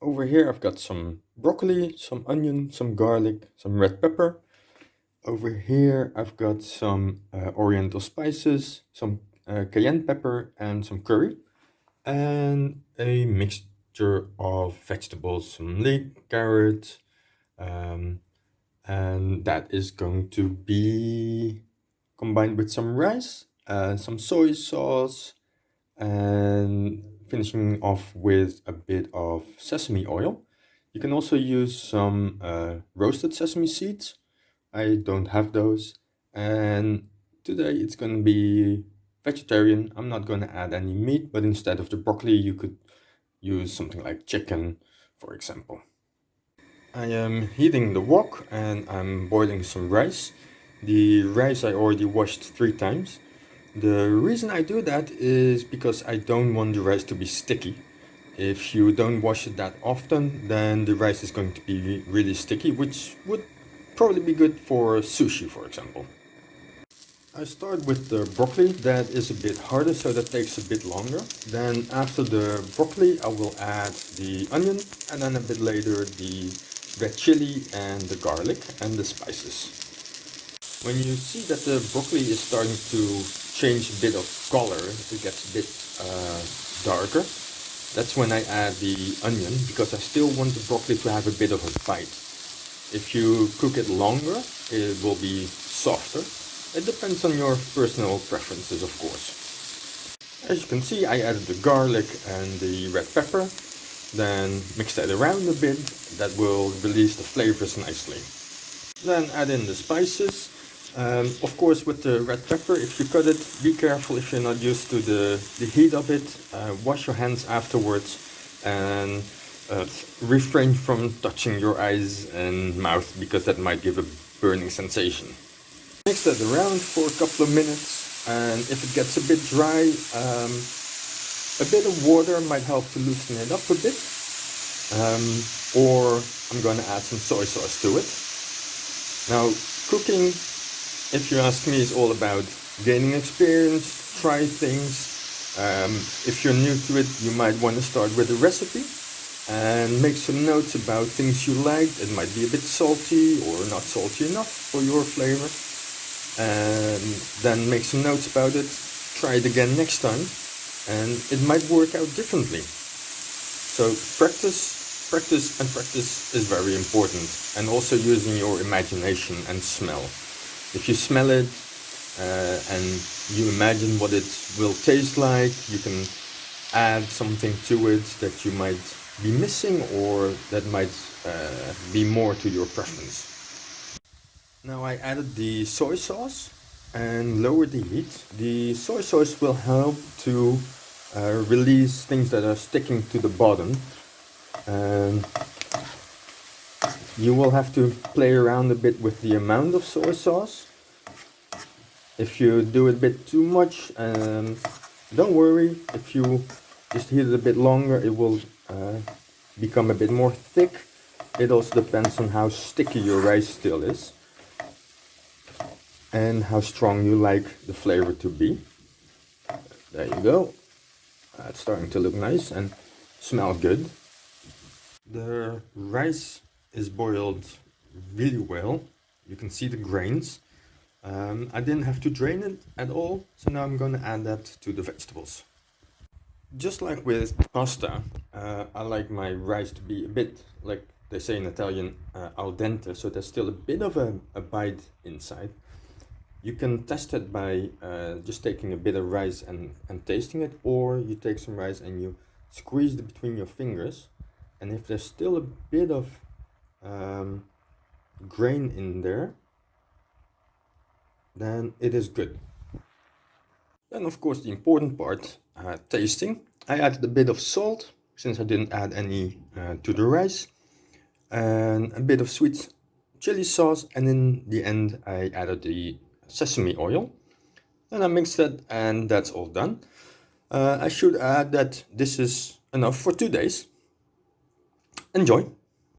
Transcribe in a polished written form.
Over here I've got some broccoli, some onion, some garlic, some red pepper. Over here I've got some oriental spices, some cayenne pepper and some curry, and a mixture of vegetables, some leek, carrot, um, and that is going to be combined with some rice, some soy sauce, and finishing off with a bit of sesame oil. You can also use some roasted sesame seeds. I don't have those. And today it's going to be vegetarian. I'm not going to add any meat, but instead of the broccoli, you could use something like chicken, for example. I am heating the wok and I'm boiling some rice. The rice I already washed 3 times. The reason I do that is because I don't want the rice to be sticky. If you don't wash it that often, then the rice is going to be really sticky, which would probably be good for sushi, for example. I start with the broccoli, that is a bit harder, so that takes a bit longer. Then after the broccoli, I will add the onion, and then a bit later the red chili and the garlic and the spices. When you see that the broccoli is starting to change a bit of color, it gets a bit darker, that's when I add the onion, because I still want the broccoli to have a bit of a bite. If you cook it longer, it will be softer. It depends on your personal preferences, of course. As you can see, I added the garlic and the red pepper, then mix that around a bit. That will release the flavors nicely. Then add in the spices. Of course, with the red pepper, if you cut it, be careful if you're not used to the heat of it. Wash your hands afterwards and refrain from touching your eyes and mouth because that might give a burning sensation. Mix that around for a couple of minutes, and if it gets a bit dry, a bit of water might help to loosen it up a bit. Or I'm going to add some soy sauce to it. Now, cooking, if you ask me, is all about gaining experience, try things. If you're new to it, you might want to start with a recipe and make some notes about things you like. It might be a bit salty or not salty enough for your flavor. And then make some notes about it, try it again next time, and it might work out differently. So practice and practice is very important, and also using your imagination and smell. If you smell it and you imagine what it will taste like, you can add something to it that you might be missing or that might be more to your preference. Now I added the soy sauce and lowered the heat. The soy sauce will help to release things that are sticking to the bottom. And you will have to play around a bit with the amount of soy sauce. If you do it a bit too much, don't worry. If you just heat it a bit longer, it will become a bit more thick. It also depends on how sticky your rice still is and how strong you like the flavor to be. There you go. It's starting to look nice and smell good. The rice is boiled really well. You can see the grains. I didn't have to drain it at all, so now I'm going to add that to the vegetables. Just like with pasta, I like my rice to be a bit, like they say in Italian, al dente, so there's still a bit of a bite inside. You can test it by just taking a bit of rice and tasting it, or you take some rice and you squeeze it between your fingers, and if there's still a bit of grain in there, then it is good. Then of course the important part, tasting. I added a bit of salt, since I didn't add any to the rice, and a bit of sweet chili sauce, and in the end I added the sesame oil. And I mixed that, and that's all done. I should add that this is enough for 2 days. Enjoy!